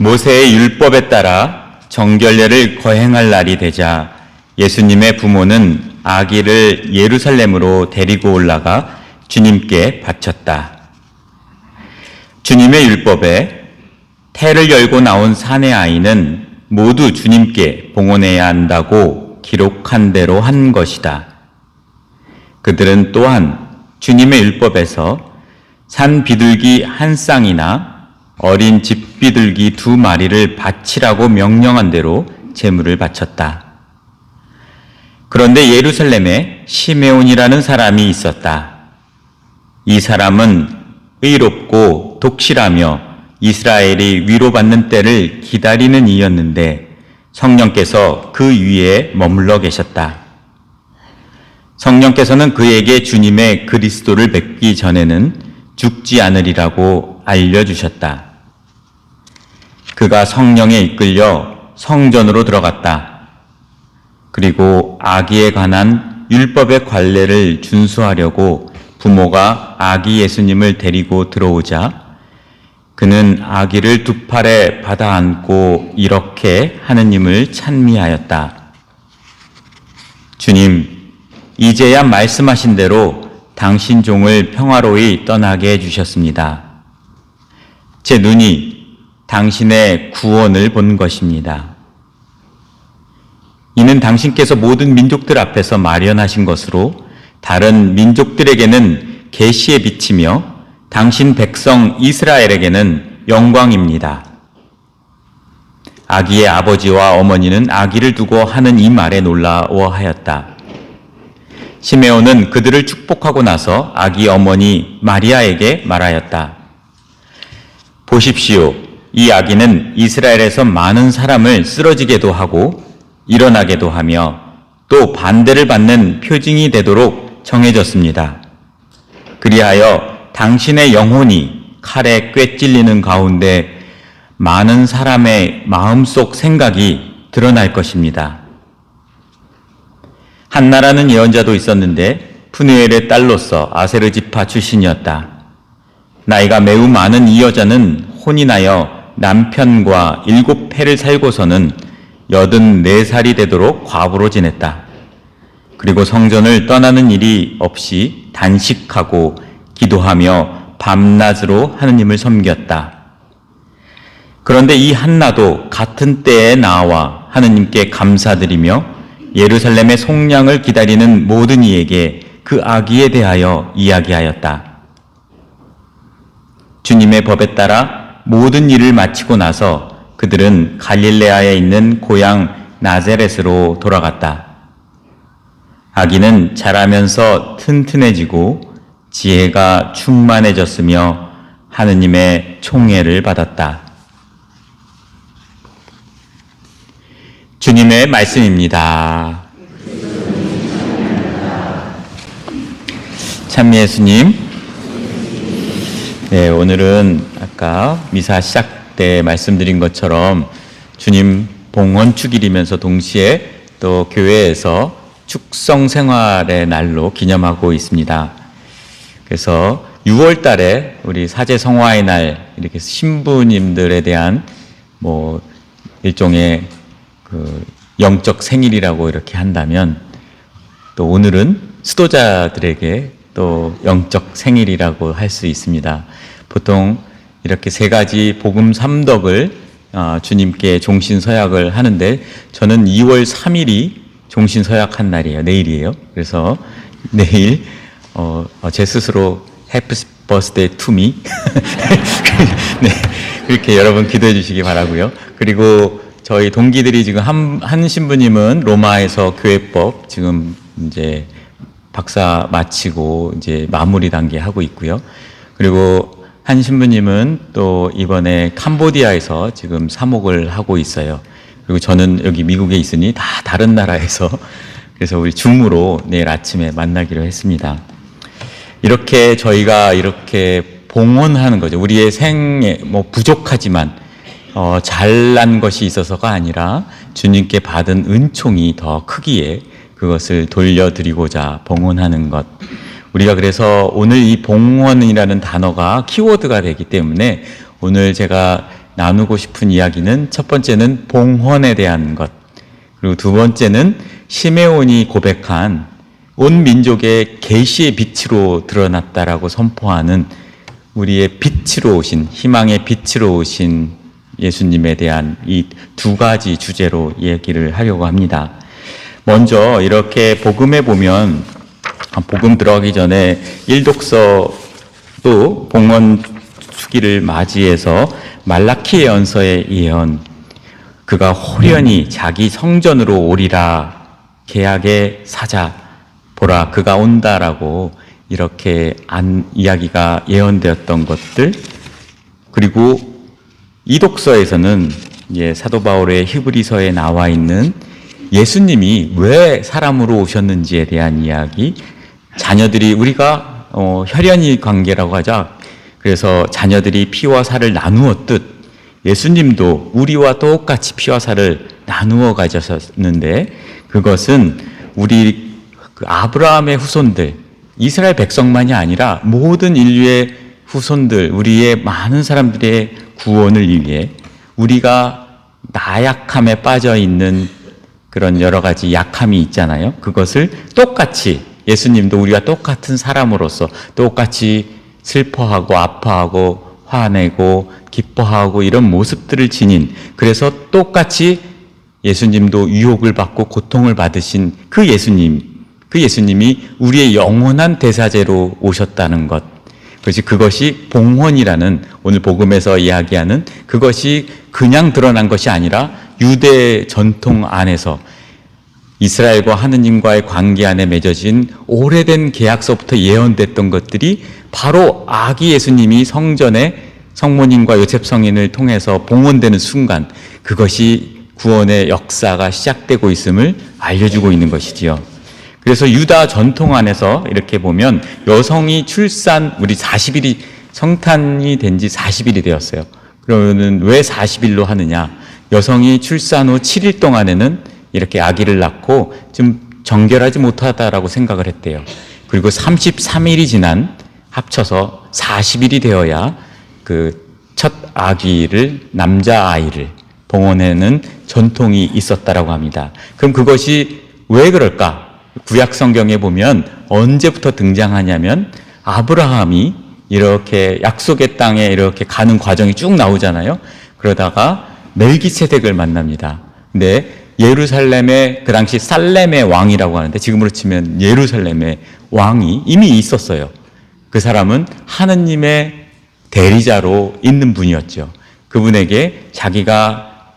모세의 율법에 따라 정결례를 거행할 날이 되자 예수님의 부모는 아기를 예루살렘으로 데리고 올라가 주님께 바쳤다. 주님의 율법에 태를 열고 나온 사내 아이는 모두 주님께 봉헌해야 한다고 기록한 대로 한 것이다. 그들은 또한 주님의 율법에서 산 비둘기 한 쌍이나 어린 집 비둘기 2마리를 바치라고 명령한 대로 제물을 바쳤다. 그런데 예루살렘에 시메온이라는 사람이 있었다. 이 사람은 의롭고 독실하며 이스라엘이 위로받는 때를 기다리는 이였는데 성령께서 그 위에 머물러 계셨다. 성령께서는 그에게 주님의 그리스도를 뵙기 전에는 죽지 않으리라고 알려주셨다. 그가 성령에 이끌려 성전으로 들어갔다. 그리고 아기에 관한 율법의 관례를 준수하려고 부모가 아기 예수님을 데리고 들어오자 그는 아기를 2팔에 받아 안고 이렇게 하느님을 찬미하였다. 주님, 이제야 말씀하신 대로 당신 종을 평화로이 떠나게 해주셨습니다. 제 눈이 당신의 구원을 본 것입니다. 이는 당신께서 모든 민족들 앞에서 마련하신 것으로 다른 민족들에게는 계시의 빛이며 당신 백성 이스라엘에게는 영광입니다. 아기의 아버지와 어머니는 아기를 두고 하는 이 말에 놀라워하였다. 시메온은 그들을 축복하고 나서 아기 어머니 마리아에게 말하였다. 보십시오. 이 아기는 이스라엘에서 많은 사람을 쓰러지게도 하고 일어나게도 하며 또 반대를 받는 표징이 되도록 정해졌습니다. 그리하여 당신의 영혼이 칼에 꿰찔리는 가운데 많은 사람의 마음속 생각이 드러날 것입니다. 한나라는 예언자도 있었는데 푸누엘의 딸로서 아세르 지파 출신이었다. 나이가 매우 많은 이 여자는 혼인하여 남편과 7해를 살고서는 84살이 되도록 과부로 지냈다. 그리고 성전을 떠나는 일이 없이 단식하고 기도하며 밤낮으로 하느님을 섬겼다. 그런데 이 한나도 같은 때에 나와 하느님께 감사드리며 예루살렘의 속량을 기다리는 모든 이에게 그 아기에 대하여 이야기하였다. 주님의 법에 따라 모든 일을 마치고 나서 그들은 갈릴레아에 있는 고향 나자렛으로 돌아갔다. 아기는 자라면서 튼튼해지고 지혜가 충만해졌으며 하느님의 총애를 받았다. 주님의 말씀입니다. 찬미 예수님. 네, 오늘은 아까 미사 시작 때 말씀드린 것처럼 주님 봉헌 축일이면서 동시에 또 교회에서 축성 생활의 날로 기념하고 있습니다. 그래서 6월 달에 우리 사제 성화의 날 이렇게 신부님들에 대한 일종의 영적 생일이라고 이렇게 한다면 또 오늘은 수도자들에게 또 영적 생일이라고 할 수 있습니다. 보통 이렇게 3가지 복음 3덕을 주님께 종신서약을 하는데 저는 2월 3일이 종신서약한 날이에요. 내일이에요. 그래서 내일 제 스스로 Happy Birthday to me 네, 그렇게 여러분 기도해 주시기 바라고요. 그리고 저희 동기들이 지금 한 신부님은 로마에서 교회법 지금 이제 박사 마치고 이제 마무리 단계 하고 있고요. 그리고 한 신부님은 또 이번에 캄보디아에서 지금 사목을 하고 있어요. 그리고 저는 여기 미국에 있으니 다 다른 나라에서 그래서 우리 줌으로 내일 아침에 만나기로 했습니다. 이렇게 저희가 이렇게 봉헌하는 거죠. 우리의 생에 부족하지만 잘난 것이 있어서가 아니라 주님께 받은 은총이 더 크기에 그것을 돌려드리고자 봉헌하는 것. 우리가 그래서 오늘 이 봉헌이라는 단어가 키워드가 되기 때문에 오늘 제가 나누고 싶은 이야기는 첫 번째는 봉헌에 대한 것, 그리고 두 번째는 시메온이 고백한 온 민족의 계시의 빛으로 드러났다라고 선포하는 우리의 빛으로 오신, 희망의 빛으로 오신 예수님에 대한 이 두 가지 주제로 얘기를 하려고 합니다. 먼저 이렇게 복음에 보면, 복음 들어가기 전에 일독서도 봉헌 주기를 맞이해서 말라키 예언서의 예언, 그가 호련히 자기 성전으로 오리라, 계약의 사자 보라 그가 온다라고 이렇게 이야기가 예언되었던 것들, 그리고 이독서에서는 사도 바울의 히브리서에 나와 있는 예수님이 왜 사람으로 오셨는지에 대한 이야기, 자녀들이 우리가 혈연의 관계라고 하자, 그래서 자녀들이 피와 살을 나누었듯 예수님도 우리와 똑같이 피와 살을 나누어 가졌었는데, 그것은 우리 아브라함의 후손들, 이스라엘 백성만이 아니라 모든 인류의 후손들, 우리의 많은 사람들의 구원을 위해 우리가 나약함에 빠져 있는 그런 여러 가지 약함이 있잖아요. 그것을 똑같이 예수님도 우리가 똑같은 사람으로서 똑같이 슬퍼하고 아파하고 화내고 기뻐하고 이런 모습들을 지닌, 그래서 똑같이 예수님도 유혹을 받고 고통을 받으신 그 예수님이 우리의 영원한 대사제로 오셨다는 것, 그것이 봉헌이라는 오늘 복음에서 이야기하는 그것이 그냥 드러난 것이 아니라 유대 전통 안에서 이스라엘과 하느님과의 관계 안에 맺어진 오래된 계약서부터 예언됐던 것들이 바로 아기 예수님이 성전에 성모님과 요셉 성인을 통해서 봉헌되는 순간, 그것이 구원의 역사가 시작되고 있음을 알려주고 있는 것이지요. 그래서 유다 전통 안에서 이렇게 보면 여성이 출산, 우리 40일이 성탄이 된 지 40일이 되었어요. 그러면 왜 40일로 하느냐? 여성이 출산 후 7일 동안에는 이렇게 아기를 낳고 좀 정결하지 못하다라고 생각을 했대요. 그리고 33일이 지난 합쳐서 40일이 되어야 그 첫 아기를, 남자아이를 봉헌하는 전통이 있었다라고 합니다. 그럼 그것이 왜 그럴까? 구약 성경에 보면 언제부터 등장하냐면 아브라함이 이렇게 약속의 땅에 이렇게 가는 과정이 쭉 나오잖아요. 그러다가 멜기세덱을 만납니다. 근데 예루살렘의 그 당시 살렘의 왕이라고 하는데 지금으로 치면 예루살렘의 왕이 이미 있었어요. 그 사람은 하느님의 대리자로 있는 분이었죠. 그분에게 자기가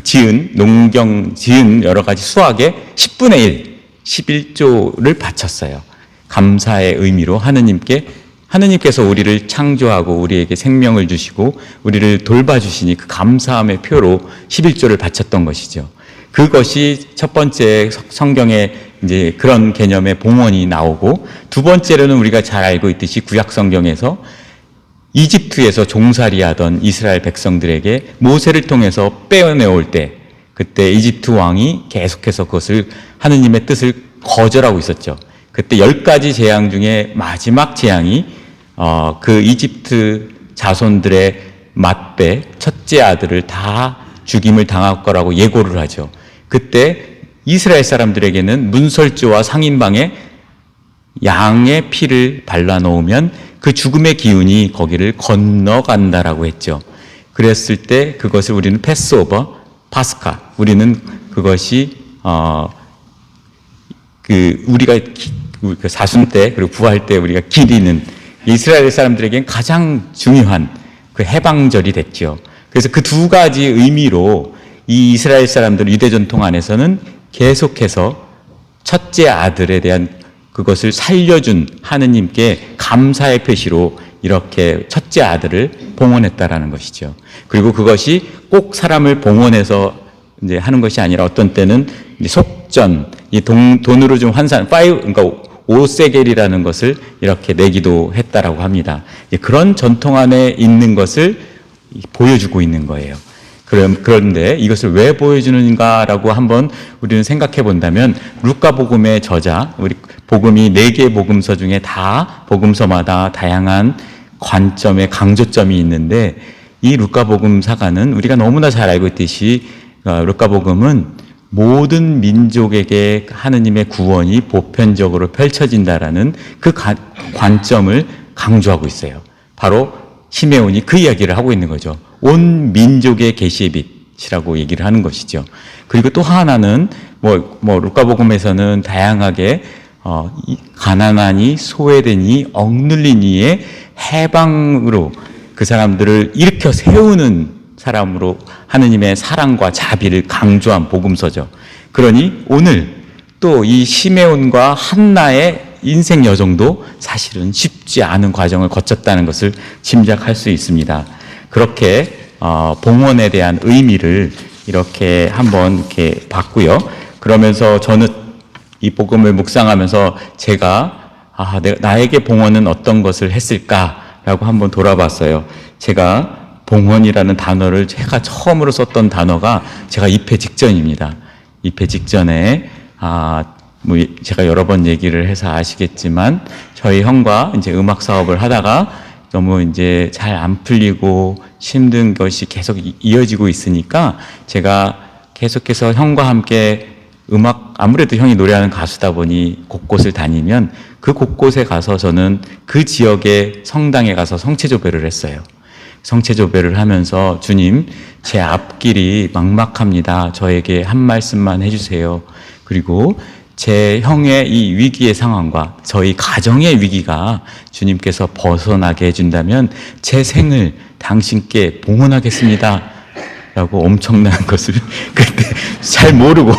지은 여러 가지 수확의 10분의 1, 11조를 바쳤어요. 감사의 의미로 하느님께서 우리를 창조하고 우리에게 생명을 주시고 우리를 돌봐주시니 그 감사함의 표로 11조를 바쳤던 것이죠. 그것이 첫 번째 성경에 이제 그런 개념의 봉헌이 나오고, 두 번째로는 우리가 잘 알고 있듯이 구약 성경에서 이집트에서 종살이하던 이스라엘 백성들에게 모세를 통해서 빼어내올 때, 그때 이집트 왕이 계속해서 그것을 하느님의 뜻을 거절하고 있었죠. 그때 10가지 재앙 중에 마지막 재앙이 그 이집트 자손들의 맏배 첫째 아들을 다 죽임을 당할 거라고 예고를 하죠. 그때 이스라엘 사람들에게는 문설주와 상인방에 양의 피를 발라놓으면 그 죽음의 기운이 거기를 건너간다라고 했죠. 그랬을 때 그것을 우리는 패스오버, 파스카, 우리는 그것이 우리가 사순 때 그리고 부활 때 우리가 기리는 이스라엘 사람들에게는 가장 중요한 그 해방절이 됐죠. 그래서 그 두 가지 의미로 이 이스라엘 사람들 유대 전통 안에서는 계속해서 첫째 아들에 대한 그것을 살려준 하느님께 감사의 표시로 이렇게 첫째 아들을 봉헌했다라는 것이죠. 그리고 그것이 꼭 사람을 봉헌해서 이제 하는 것이 아니라 어떤 때는 속전, 이 돈으로 좀 그러니까 5세겔이라는 것을 이렇게 내기도 했다라고 합니다. 그런 전통 안에 있는 것을 보여주고 있는 거예요. 그런데 이것을 왜 보여주는가라고 한번 우리는 생각해 본다면, 루카복음의 저자, 우리 복음이 4개 복음서 중에 다 복음서마다 다양한 관점의 강조점이 있는데, 이 루카복음사가는 우리가 너무나 잘 알고 있듯이 루카복음은 모든 민족에게 하느님의 구원이 보편적으로 펼쳐진다라는 그 관점을 강조하고 있어요. 바로 시메온이 그 이야기를 하고 있는 거죠. 온 민족의 계시의 빛이라고 얘기를 하는 것이죠. 그리고 또 하나는 루카복음에서는 다양하게 가난하니 소외되니 억눌리니의 해방으로 그 사람들을 일으켜 세우는 사람으로 하느님의 사랑과 자비를 강조한 복음서죠. 그러니 오늘 또 이 시메온과 한나의 인생 여정도 사실은 쉽지 않은 과정을 거쳤다는 것을 짐작할 수 있습니다. 그렇게 봉헌에 대한 의미를 이렇게 한번 이렇게 봤고요. 그러면서 저는 이 복음을 묵상하면서 제가 나에게 봉헌은 어떤 것을 했을까라고 한번 돌아봤어요. 제가 봉헌이라는 단어를 제가 처음으로 썼던 단어가 제가 입회 직전입니다. 입회 직전에 제가 여러 번 얘기를 해서 아시겠지만 저희 형과 이제 음악 사업을 하다가 너무 이제 잘 안 풀리고 힘든 것이 계속 이어지고 있으니까 제가 계속해서 형과 함께 아무래도 형이 노래하는 가수다 보니 곳곳을 다니면 그 곳곳에 가서 저는 그 지역의 성당에 가서 성체조배를 했어요. 성체조배를 하면서 주님, 제 앞길이 막막합니다. 저에게 한 말씀만 해주세요. 그리고 제 형의 이 위기의 상황과 저희 가정의 위기가 주님께서 벗어나게 해준다면 제 생을 당신께 봉헌하겠습니다. 라고 엄청난 것을 그때 잘 모르고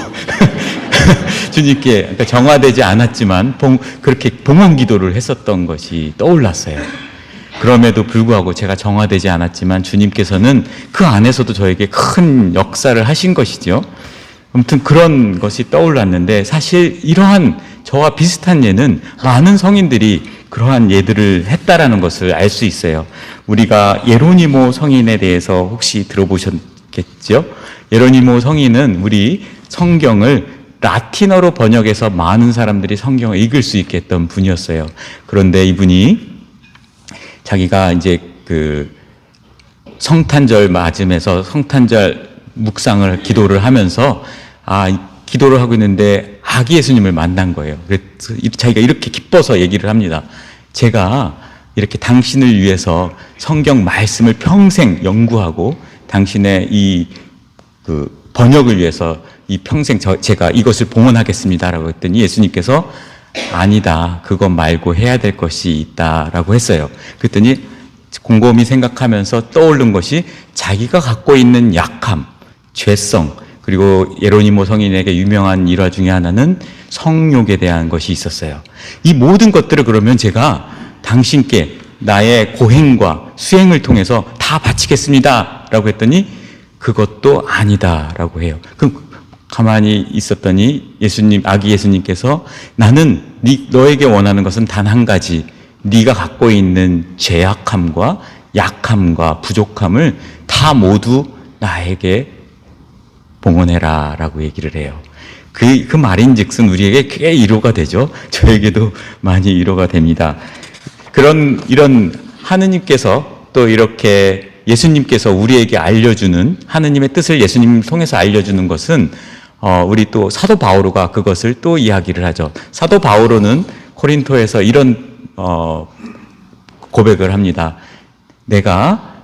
주님께 그러니까 정화되지 않았지만 그렇게 봉헌 기도를 했었던 것이 떠올랐어요. 그럼에도 불구하고 제가 정화되지 않았지만 주님께서는 그 안에서도 저에게 큰 역사를 하신 것이죠. 아무튼 그런 것이 떠올랐는데 사실 이러한 저와 비슷한 예는 많은 성인들이 그러한 예들을 했다라는 것을 알 수 있어요. 우리가 예로니모 성인에 대해서 혹시 들어보셨겠죠? 예로니모 성인은 우리 성경을 라틴어로 번역해서 많은 사람들이 성경을 읽을 수 있게 했던 분이었어요. 그런데 이분이 자기가 이제 그 성탄절 맞으면서 성탄절 묵상을 기도를 하면서 기도를 하고 있는데 아기 예수님을 만난 거예요. 그래서 자기가 이렇게 기뻐서 얘기를 합니다. 제가 이렇게 당신을 위해서 성경 말씀을 평생 연구하고 당신의 그 번역을 위해서 이 평생 제가 이것을 봉헌하겠습니다라고 했더니 예수님께서 아니다. 그것 말고 해야 될 것이 있다라고 했어요. 그랬더니 곰곰이 생각하면서 떠오른 것이 자기가 갖고 있는 약함, 죄성, 그리고 예로니모 성인에게 유명한 일화 중에 하나는 성욕에 대한 것이 있었어요. 이 모든 것들을 그러면 제가 당신께 나의 고행과 수행을 통해서 다 바치겠습니다. 라고 했더니 그것도 아니다. 라고 해요. 그럼 가만히 있었더니 아기 예수님께서 나는 너에게 원하는 것은 단 한 가지. 네가 갖고 있는 죄악함과 약함과 부족함을 다 모두 나에게 봉헌해라 라고 얘기를 해요. 그 말인 즉슨 우리에게 꽤 위로가 되죠. 저에게도 많이 위로가 됩니다. 이런 하느님께서 또 이렇게 예수님께서 우리에게 알려주는 하느님의 뜻을 예수님 통해서 알려주는 것은 우리 또 사도 바오로가 그것을 또 이야기를 하죠. 사도 바오로는 코린토에서 이런 고백을 합니다. 내가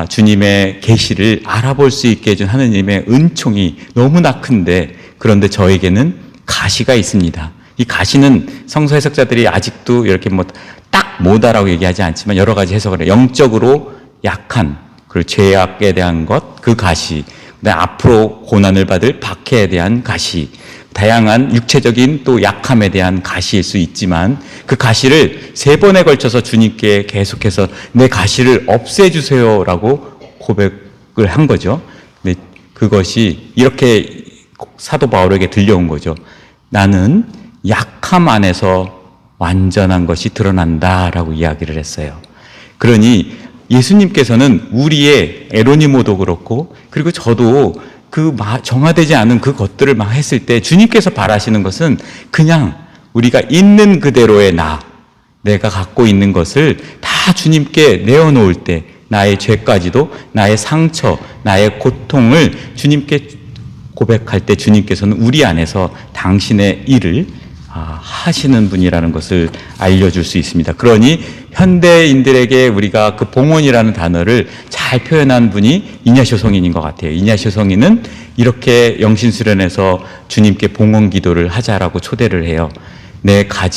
주님의 계시를 알아볼 수 있게 해준 하느님의 은총이 너무나 큰데 그런데 저에게는 가시가 있습니다. 이 가시는 성서 해석자들이 아직도 이렇게 딱 뭐다라고 얘기하지 않지만 여러 가지 해석을 해요. 영적으로 약한 그리고 죄악에 대한 것, 그 가시, 그다음에 앞으로 고난을 받을 박해에 대한 가시, 다양한 육체적인 또 약함에 대한 가시일 수 있지만 그 가시를 3번에 걸쳐서 주님께 계속해서 내 가시를 없애주세요라고 고백을 한 거죠. 근데 그것이 이렇게 사도 바울에게 들려온 거죠. 나는 약함 안에서 완전한 것이 드러난다라고 이야기를 했어요. 그러니 예수님께서는 우리의 에로니모도 그렇고 그리고 저도 정화되지 않은 그 것들을 막 했을 때 주님께서 바라시는 것은 그냥 우리가 있는 그대로의 내가 갖고 있는 것을 다 주님께 내어놓을 때 나의 죄까지도, 나의 상처, 나의 고통을 주님께 고백할 때 주님께서는 우리 안에서 당신의 일을 하시는 분이라는 것을 알려줄 수 있습니다. 그러니 현대인들에게 우리가 그 봉헌이라는 단어를 잘 표현한 분이 이냐시오 성인인 것 같아요. 이냐시오 성인은 이렇게 영신수련에서 주님께 봉헌 기도를 하자라고 초대를 해요. 내가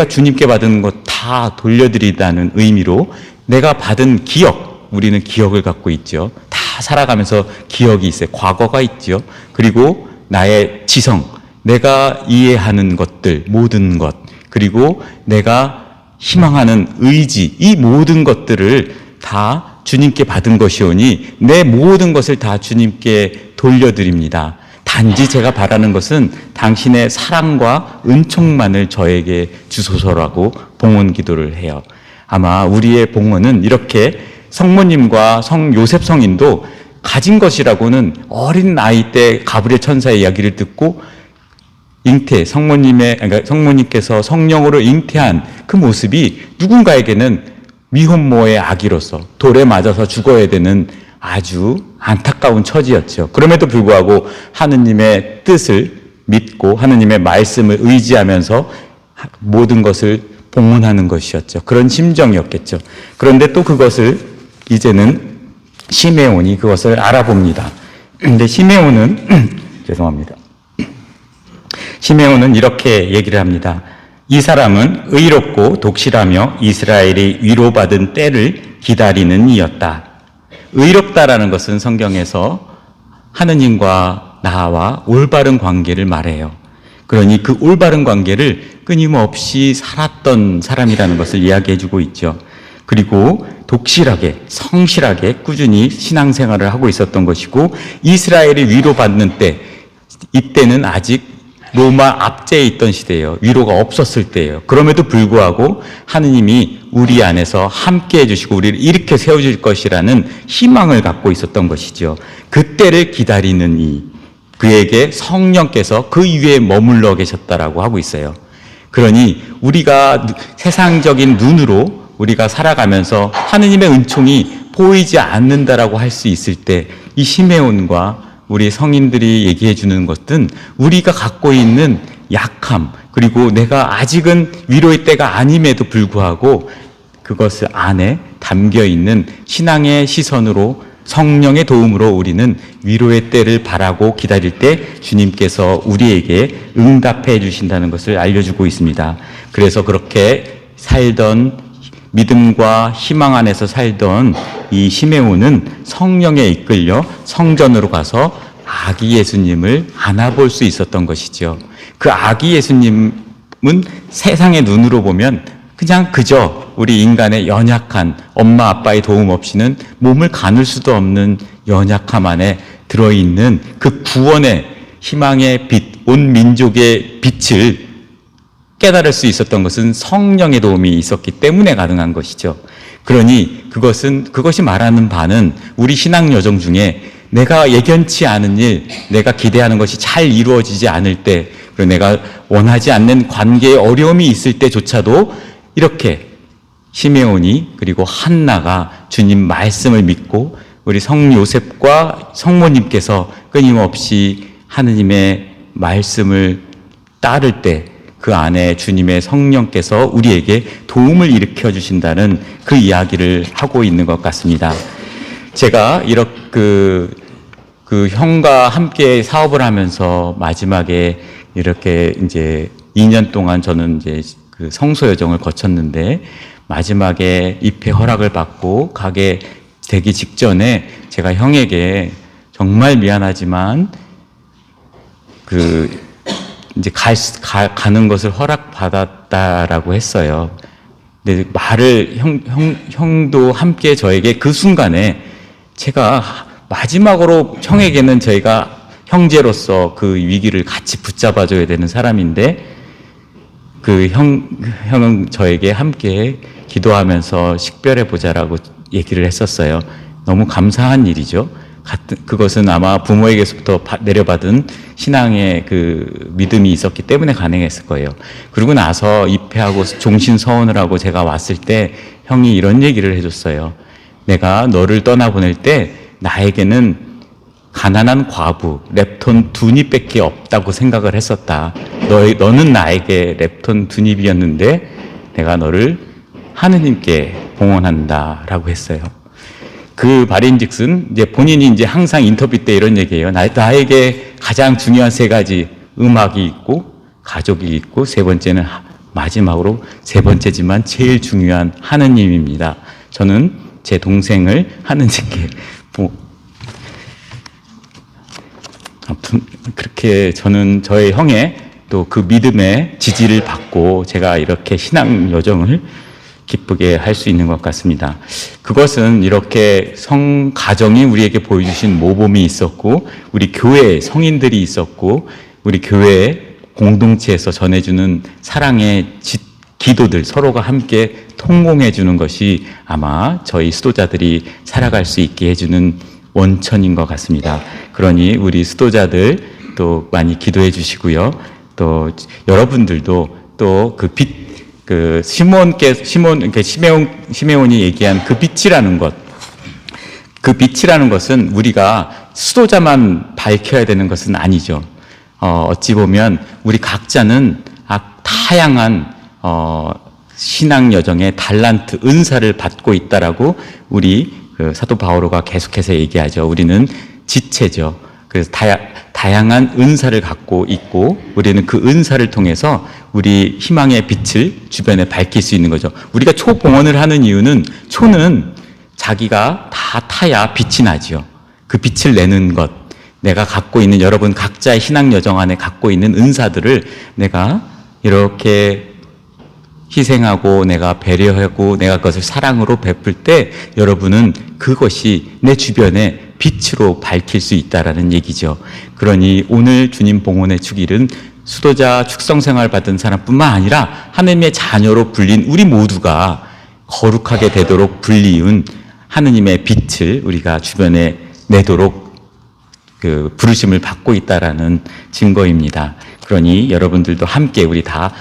주님께 받은 것 다 돌려드리다는 의미로 내가 받은 기억, 우리는 기억을 갖고 있죠. 다 살아가면서 기억이 있어요. 과거가 있죠. 그리고 나의 지성, 내가 이해하는 것들, 모든 것, 그리고 내가 희망하는 의지, 이 모든 것들을 다 주님께 받은 것이오니 내 모든 것을 다 주님께 돌려드립니다. 단지 제가 바라는 것은 당신의 사랑과 은총만을 저에게 주소서라고 봉헌 기도를 해요. 아마 우리의 봉헌은 이렇게 성모님과 성 요셉 성인도 가진 것이라고는 어린 나이 때 가브리엘 천사의 이야기를 듣고 그러니까 성모님께서 성령으로 잉태한 그 모습이 누군가에게는 미혼모의 아기로서 돌에 맞아서 죽어야 되는 아주 안타까운 처지였죠. 그럼에도 불구하고 하느님의 뜻을 믿고 하느님의 말씀을 의지하면서 모든 것을 봉헌하는 것이었죠. 그런 심정이었겠죠. 그런데 또 그것을 이제는 시메온이 그것을 알아봅니다. 근데 시메온은 죄송합니다. 시메온은 이렇게 얘기를 합니다. 이 사람은 의롭고 독실하며 이스라엘이 위로받은 때를 기다리는 이였다. 의롭다라는 것은 성경에서 하느님과 나와 올바른 관계를 말해요. 그러니 그 올바른 관계를 끊임없이 살았던 사람이라는 것을 이야기해주고 있죠. 그리고 독실하게, 성실하게 꾸준히 신앙생활을 하고 있었던 것이고 이스라엘이 위로받는 때, 이때는 아직 로마 압제에 있던 시대예요. 위로가 없었을 때예요. 그럼에도 불구하고 하느님이 우리 안에서 함께 해주시고 우리를 일으켜 세워줄 것이라는 희망을 갖고 있었던 것이죠. 그때를 기다리는 그에게 성령께서 그 위에 머물러 계셨다라고 하고 있어요. 그러니 우리가 세상적인 눈으로 우리가 살아가면서 하느님의 은총이 보이지 않는다라고 할 수 있을 때 이 시메온과 우리 성인들이 얘기해 주는 것은 우리가 갖고 있는 약함, 그리고 내가 아직은 위로의 때가 아님에도 불구하고 그것을 안에 담겨 있는 신앙의 시선으로 성령의 도움으로 우리는 위로의 때를 바라고 기다릴 때 주님께서 우리에게 응답해 주신다는 것을 알려주고 있습니다. 그래서 그렇게 살던 믿음과 희망 안에서 살던 이 시메온은 성령에 이끌려 성전으로 가서 아기 예수님을 안아볼 수 있었던 것이죠. 그 아기 예수님은 세상의 눈으로 보면 그저 우리 인간의 연약한 엄마 아빠의 도움 없이는 몸을 가눌 수도 없는 연약함 안에 들어있는 그 구원의 희망의 빛, 온 민족의 빛을 깨달을 수 있었던 것은 성령의 도움이 있었기 때문에 가능한 것이죠. 그러니 그것이 말하는 바는 우리 신앙 여정 중에 내가 예견치 않은 일, 내가 기대하는 것이 잘 이루어지지 않을 때, 그리고 내가 원하지 않는 관계에 어려움이 있을 때조차도 이렇게 시메온이 그리고 한나가 주님 말씀을 믿고 우리 성 요셉과 성모님께서 끊임없이 하느님의 말씀을 따를 때 그 안에 주님의 성령께서 우리에게 도움을 일으켜 주신다는 그 이야기를 하고 있는 것 같습니다. 제가 이렇게 그 형과 함께 사업을 하면서 마지막에 이렇게 이제 2년 동안 저는 이제 그 성소 여정을 거쳤는데 마지막에 입회 허락을 받고 가게 되기 직전에 제가 형에게 정말 미안하지만 이제 가는 것을 허락받았다라고 했어요. 근데 말을 형도 함께 저에게 그 순간에 제가 마지막으로 형에게는 저희가 형제로서 그 위기를 같이 붙잡아줘야 되는 사람인데 형은 저에게 함께 기도하면서 식별해보자라고 얘기를 했었어요. 너무 감사한 일이죠. 그것은 아마 부모에게서부터 내려받은 신앙의 그 믿음이 있었기 때문에 가능했을 거예요. 그러고 나서 입회하고 종신 서원을 하고 제가 왔을 때 형이 이런 얘기를 해줬어요. 내가 너를 떠나보낼 때 나에게는 가난한 과부, 렙톤 두 닙밖에 없다고 생각을 했었다. 너는 나에게 렙톤 두 닙이었는데 내가 너를 하느님께 봉헌한다 라고 했어요. 그 말인즉슨 이제 본인이 이제 항상 인터뷰 때 이런 얘기해요. 나에게 가장 중요한 세 가지, 음악이 있고 가족이 있고 세 번째는 마지막으로 세 번째지만 제일 중요한 하느님입니다. 저는 제 동생을 하느님께 아무튼 그렇게 저는 저의 형의 또 그 믿음의 지지를 받고 제가 이렇게 신앙 여정을 기쁘게 할 수 있는 것 같습니다. 그것은 이렇게 가정이 우리에게 보여주신 모범이 있었고 우리 교회에 성인들이 있었고 우리 교회에 공동체에서 전해주는 사랑의 기도들 서로가 함께 통공해 주는 것이 아마 저희 수도자들이 살아갈 수 있게 해주는 원천인 것 같습니다. 그러니 우리 수도자들 또 많이 기도해 주시고요. 또 여러분들도 또 시메온이 얘기한 그 빛이라는 것, 그 빛이라는 것은 우리가 수도자만 밝혀야 되는 것은 아니죠. 어찌 보면 우리 각자는 다양한 신앙 여정의 달란트, 은사를 받고 있다라고 우리 사도 바오로가 계속해서 얘기하죠. 우리는 지체죠. 그래서 다양한 은사를 갖고 있고 우리는 그 은사를 통해서 우리 희망의 빛을 주변에 밝힐 수 있는 거죠. 우리가 초봉헌을 하는 이유는 초는 자기가 다 타야 빛이 나지요. 그 빛을 내는 것, 내가 갖고 있는 여러분 각자의 신앙 여정 안에 갖고 있는 은사들을 내가 이렇게 희생하고 내가 배려하고 내가 그것을 사랑으로 베풀 때 여러분은 그것이 내 주변에 빛으로 밝힐 수 있다라는 얘기죠. 그러니 오늘 주님 봉헌의 축일은 수도자 축성생활 받은 사람뿐만 아니라 하느님의 자녀로 불린 우리 모두가 거룩하게 되도록 불리운 하느님의 빛을 우리가 주변에 내도록 그 부르심을 받고 있다라는 증거입니다. 그러니 여러분들도 함께 우리 다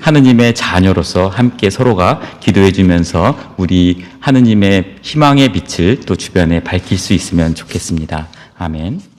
하느님의 자녀로서 함께 서로가 기도해 주면서 우리 하느님의 희망의 빛을 또 주변에 밝힐 수 있으면 좋겠습니다. 아멘.